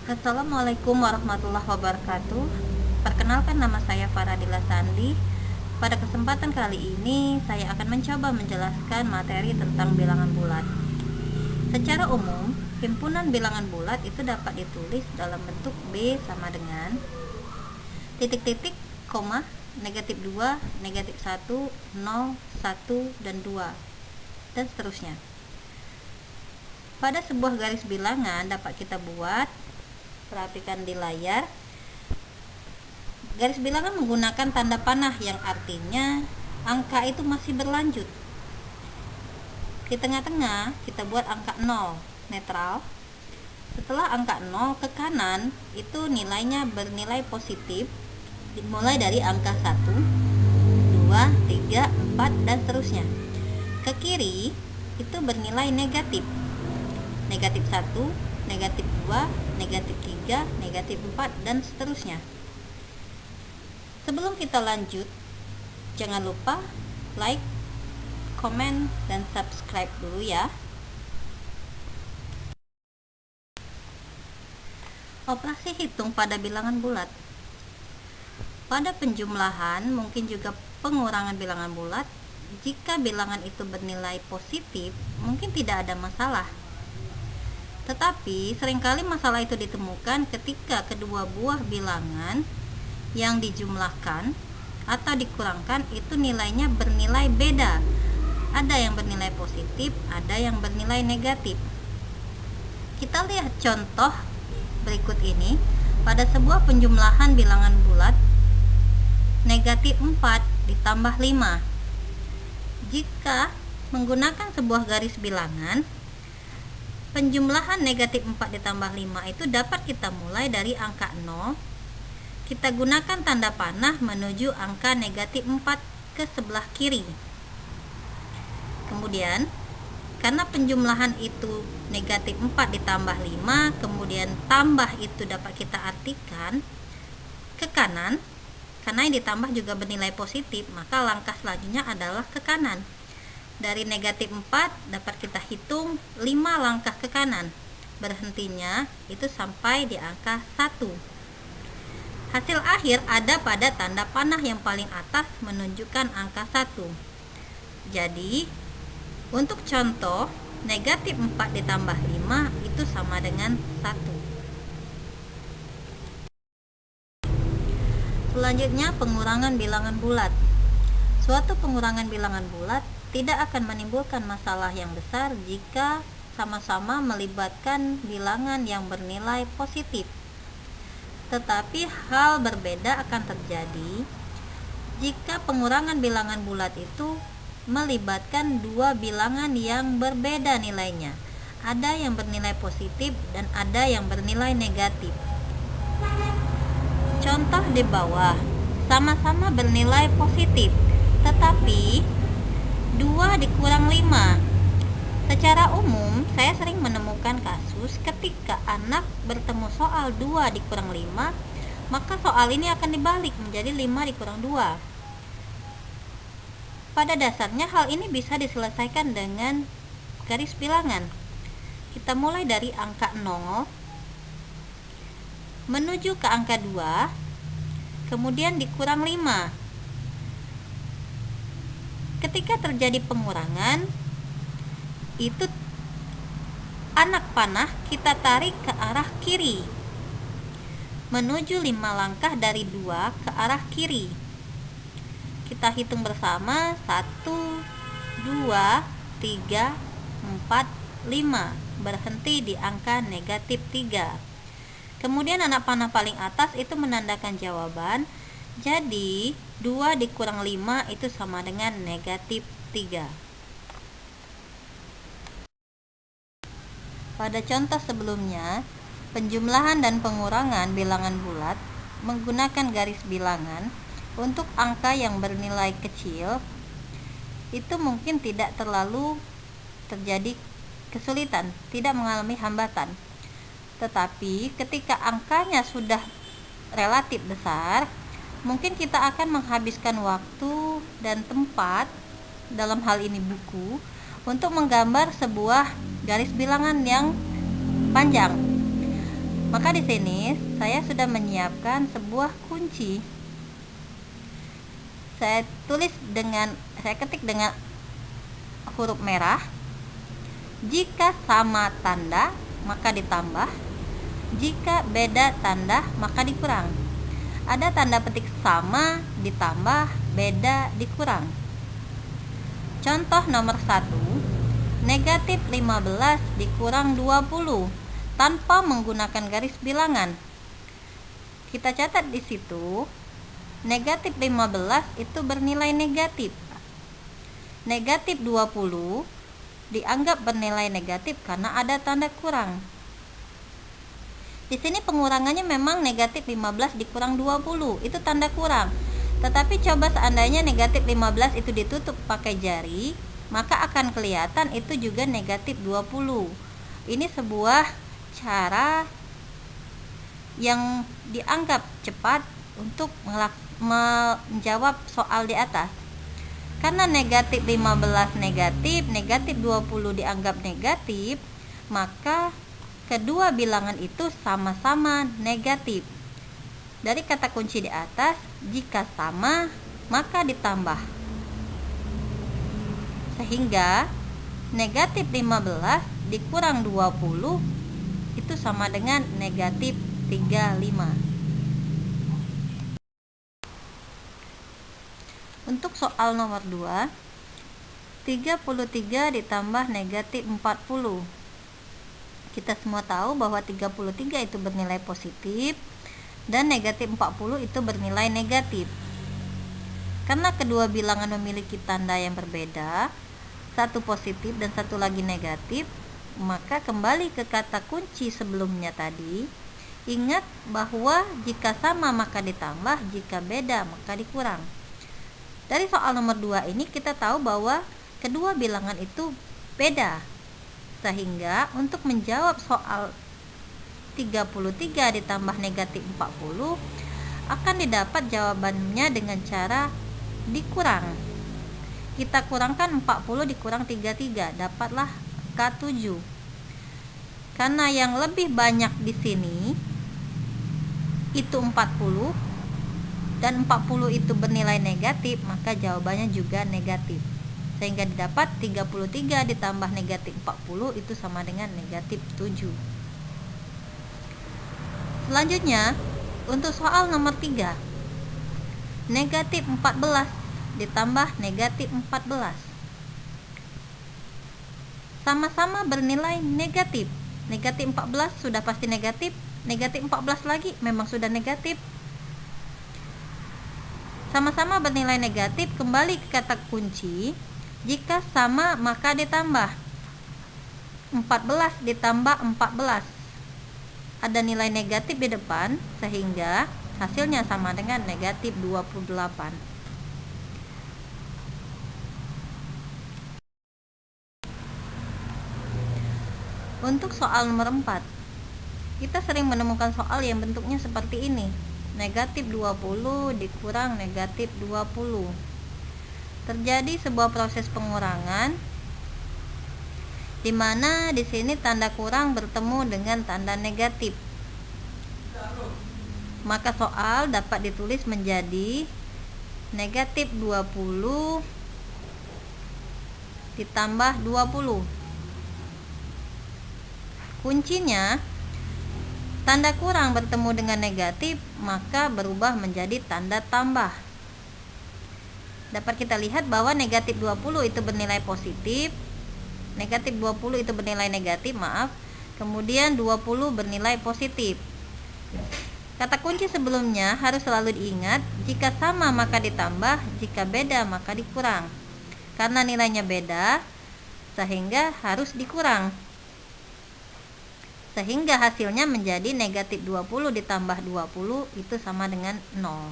Assalamualaikum warahmatullahi wabarakatuh. Perkenalkan, nama saya Faradila Sandi. Pada kesempatan kali ini saya akan mencoba menjelaskan materi tentang bilangan bulat. Secara umum, himpunan bilangan bulat itu dapat ditulis dalam bentuk B sama dengan titik-titik, koma, negatif 2, negatif 1, 0, 1, dan 2, dan seterusnya. Pada sebuah garis bilangan dapat kita buat, perhatikan di layar, garis bilangan menggunakan tanda panah yang artinya angka itu masih berlanjut. Di tengah-tengah kita buat angka 0 netral. Setelah angka 0 ke kanan itu nilainya bernilai positif, dimulai dari angka 1, 2, 3, 4, dan seterusnya. Ke kiri itu bernilai negatif. Negatif 1, negatif 2, negatif 3, negatif 4, dan seterusnya. Sebelum kita lanjut, jangan lupa like, komen, dan subscribe dulu ya. Operasi hitung pada bilangan bulat. Pada penjumlahan, mungkin juga pengurangan bilangan bulat, jika bilangan itu bernilai positif, mungkin tidak ada masalah. Tetapi seringkali masalah itu ditemukan ketika kedua buah bilangan yang dijumlahkan atau dikurangkan itu nilainya bernilai beda. Ada yang bernilai positif, ada yang bernilai negatif. Kita lihat contoh berikut ini. Pada sebuah penjumlahan bilangan bulat, negatif 4 ditambah 5. Jika menggunakan sebuah garis bilangan, penjumlahan negatif 4 ditambah 5 itu dapat kita mulai dari angka 0. Kita gunakan tanda panah menuju angka negatif 4 ke sebelah kiri. Kemudian, karena penjumlahan itu negatif 4 ditambah 5, kemudian tambah itu dapat kita artikan ke kanan. Karena yang ditambah juga bernilai positif, maka langkah selanjutnya adalah ke kanan. Dari negatif 4 dapat kita hitung 5 langkah ke kanan. Berhentinya itu sampai di angka 1. Hasil akhir ada pada tanda panah yang paling atas menunjukkan angka 1. Jadi, untuk contoh, negatif 4 ditambah 5 itu sama dengan 1. Selanjutnya, pengurangan bilangan bulat. Suatu pengurangan bilangan bulat tidak akan menimbulkan masalah yang besar jika sama-sama melibatkan bilangan yang bernilai positif. Tetapi hal berbeda akan terjadi jika pengurangan bilangan bulat itu melibatkan dua bilangan yang berbeda nilainya. Ada yang bernilai positif dan ada yang bernilai negatif. Contoh di bawah, sama-sama bernilai positif, tetapi 2 dikurang 5. Secara umum, saya sering menemukan kasus ketika anak bertemu soal 2 dikurang 5, maka soal ini akan dibalik menjadi 5 dikurang 2. Pada dasarnya hal ini bisa diselesaikan dengan garis bilangan. Kita mulai dari angka 0 menuju ke angka 2, kemudian dikurang 5. Ketika terjadi pengurangan, itu anak panah kita tarik ke arah kiri menuju 5 langkah dari 2 ke arah kiri. Kita hitung bersama 1, 2, 3, 4, 5. Berhenti di angka negatif 3. Kemudian anak panah paling atas itu menandakan jawaban. Jadi 2 dikurang 5 itu sama dengan negatif 3. Pada contoh sebelumnya, penjumlahan dan pengurangan bilangan bulat menggunakan garis bilangan untuk angka yang bernilai kecil itu mungkin tidak terlalu terjadi kesulitan, tidak mengalami hambatan. Tetapi ketika angkanya sudah relatif besar, mungkin kita akan menghabiskan waktu dan tempat, dalam hal ini buku, untuk menggambar sebuah garis bilangan yang panjang. Maka di sini saya sudah menyiapkan sebuah kunci. Saya ketik dengan huruf merah. Jika sama tanda maka ditambah, jika beda tanda maka dikurang. Ada tanda petik sama ditambah, beda dikurang. Contoh nomor 1, negatif 15 dikurang 20 tanpa menggunakan garis bilangan. Kita catat di situ, negatif 15 itu bernilai negatif. Negatif 20 dianggap bernilai negatif karena ada tanda kurang. Di sini pengurangannya memang negatif 15 dikurang 20, itu tanda kurang. Tetapi coba seandainya negatif 15 itu ditutup pakai jari, maka akan kelihatan itu juga negatif 20. Ini sebuah cara yang dianggap cepat untuk menjawab soal di atas. Karena negatif 15 negatif, negatif 20 dianggap negatif, maka kedua bilangan itu sama-sama negatif. Dari kata kunci di atas, jika sama maka ditambah. Sehingga negatif 15 dikurang 20 itu sama dengan negatif 35. Untuk soal nomor 2, 33 ditambah negatif 40. Kita semua tahu bahwa 33 itu bernilai positif dan negatif 40 itu bernilai negatif. Karena kedua bilangan memiliki tanda yang berbeda, satu positif dan satu lagi negatif, maka kembali ke kata kunci sebelumnya tadi. Ingat bahwa jika sama maka ditambah, jika beda maka dikurang. Dari soal nomor 2 ini kita tahu bahwa kedua bilangan itu beda. Sehingga untuk menjawab soal 33 ditambah negatif 40 akan didapat jawabannya dengan cara dikurang. Kita kurangkan 40 dikurang 33, dapatlah K7. Karena yang lebih banyak di sini itu 40 dan 40 itu bernilai negatif, maka jawabannya juga negatif. Sehingga didapat 33 ditambah negatif 40 itu sama dengan negatif 7. Selanjutnya, untuk soal nomor 3, negatif 14 ditambah negatif 14 sama-sama bernilai negatif. Negatif 14 sudah pasti negatif, negatif 14 lagi memang sudah negatif. Sama-sama bernilai negatif, kembali ke kata kunci. Jika sama maka ditambah. 14 ditambah 14. Ada nilai negatif di depan sehingga hasilnya sama dengan negatif 28. Untuk soal nomor 4, kita sering menemukan soal yang bentuknya seperti ini. Negatif 20 dikurang negatif 20. Terjadi sebuah proses pengurangan di mana di sini tanda kurang bertemu dengan tanda negatif. Maka soal dapat ditulis menjadi negatif 20 ditambah 20. Kuncinya, tanda kurang bertemu dengan negatif maka berubah menjadi tanda tambah. Dapat kita lihat bahwa negatif 20 itu bernilai positif, negatif 20 itu bernilai negatif, kemudian 20 bernilai positif. Kata kunci sebelumnya harus selalu diingat, jika sama maka ditambah, jika beda maka dikurang. Karena nilainya beda, sehingga harus dikurang. Sehingga hasilnya menjadi negatif 20 ditambah 20 itu sama dengan 0.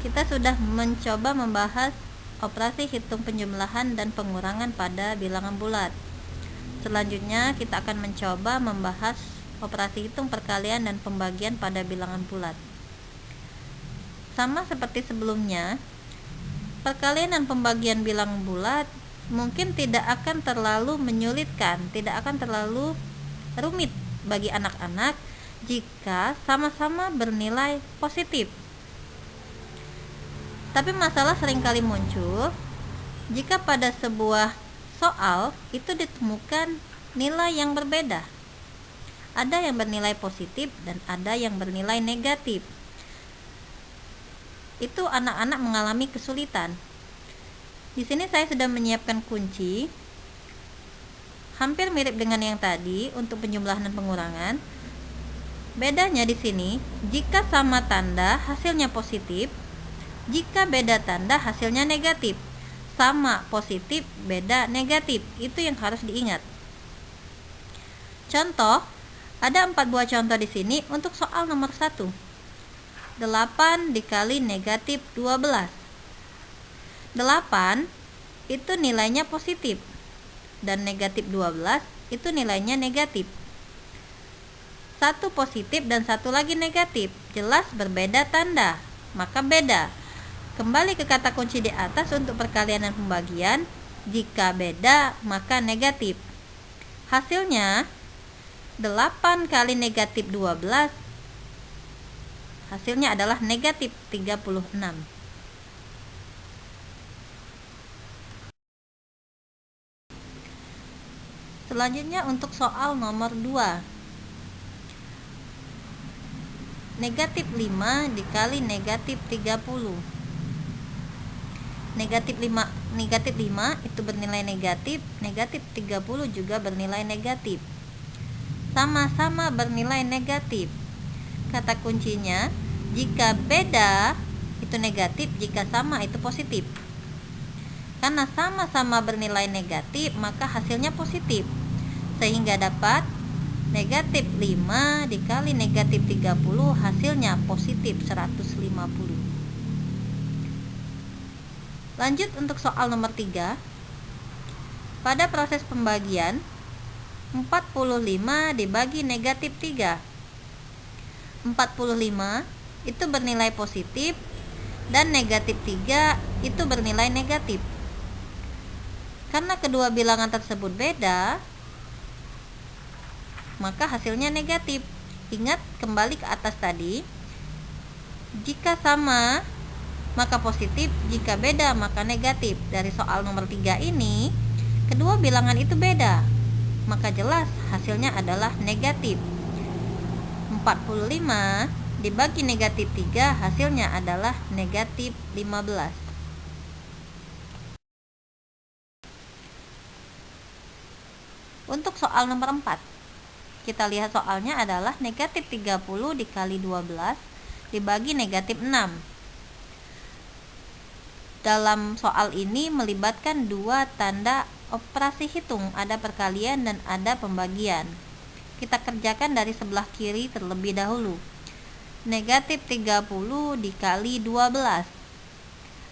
Kita sudah mencoba membahas operasi hitung penjumlahan dan pengurangan pada bilangan bulat. Selanjutnya kita akan mencoba membahas operasi hitung perkalian dan pembagian pada bilangan bulat. Sama seperti sebelumnya, perkalian dan pembagian bilangan bulat mungkin tidak akan terlalu menyulitkan, tidak akan terlalu rumit bagi anak-anak jika sama-sama bernilai positif. Tapi masalah seringkali muncul jika pada sebuah soal itu ditemukan nilai yang berbeda. Ada yang bernilai positif dan ada yang bernilai negatif. Itu anak-anak mengalami kesulitan. Di sini saya sudah menyiapkan kunci hampir mirip dengan yang tadi untuk penjumlahan dan pengurangan. Bedanya di sini, jika sama tanda hasilnya positif, jika beda tanda hasilnya negatif. Sama positif, beda negatif. Itu yang harus diingat. Contoh, ada 4 buah contoh di sini untuk soal nomor 1. 8 dikali negatif 12. 8 itu nilainya positif dan negatif 12 itu nilainya negatif. Satu positif dan satu lagi negatif, jelas berbeda tanda, maka beda. Kembali ke kata kunci di atas untuk perkalian dan pembagian. Jika beda maka negatif. Hasilnya 8 kali negatif 12 hasilnya adalah negatif 36. Selanjutnya untuk soal nomor 2. Negatif 5 dikali negatif 30. Negatif 5 itu bernilai negatif, negatif 30 juga bernilai negatif. Sama-sama bernilai negatif. Kata kuncinya, jika beda itu negatif, jika sama itu positif. Karena sama-sama bernilai negatif, maka hasilnya positif. Sehingga dapat negatif 5 dikali negatif 30 hasilnya positif 150. Lanjut untuk soal nomor 3. Pada proses pembagian 45 dibagi negatif 3. 45 itu bernilai positif dan negatif 3 itu bernilai negatif. Karena kedua bilangan tersebut beda, maka hasilnya negatif. Ingat kembali ke atas tadi. Jika sama maka positif, jika beda maka negatif. Dari soal nomor 3 ini, kedua bilangan itu beda, maka jelas hasilnya adalah negatif. 45 dibagi negatif 3 hasilnya adalah negatif 15. Untuk soal nomor 4, kita lihat soalnya adalah negatif 30 dikali 12 dibagi negatif 6. Dalam soal ini melibatkan 2 tanda operasi hitung, ada perkalian dan ada pembagian. Kita kerjakan dari sebelah kiri terlebih dahulu. Negatif 30 dikali 12.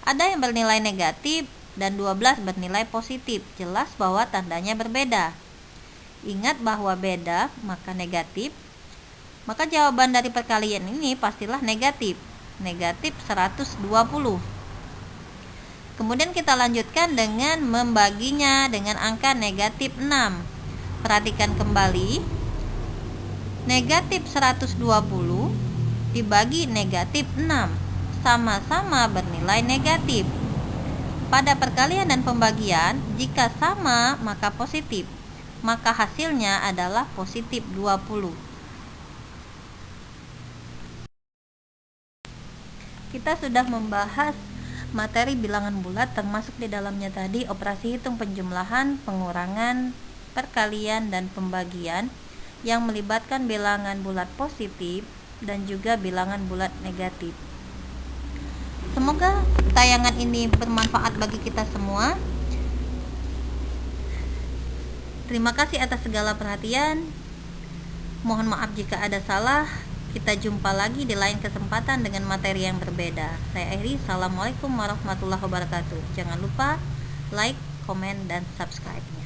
Ada yang bernilai negatif dan 12 bernilai positif. Jelas bahwa tandanya berbeda. Ingat bahwa beda maka negatif. Maka jawaban dari perkalian ini pastilah negatif. Negatif 120. Kemudian kita lanjutkan dengan membaginya dengan angka negatif 6. Perhatikan kembali. Negatif 120 dibagi negatif 6 sama-sama bernilai negatif. Pada perkalian dan pembagian, jika sama maka positif, maka hasilnya adalah positif 20. Kita sudah membahas materi bilangan bulat, termasuk di dalamnya tadi operasi hitung penjumlahan, pengurangan, perkalian, dan pembagian yang melibatkan bilangan bulat positif dan juga bilangan bulat negatif. Semoga tayangan ini bermanfaat bagi kita semua. Terima kasih atas segala perhatian. Mohon maaf jika ada salah. Kita jumpa lagi di lain kesempatan dengan materi yang berbeda. Saya Eri, Assalamualaikum warahmatullahi wabarakatuh. Jangan lupa like, komen, dan subscribe.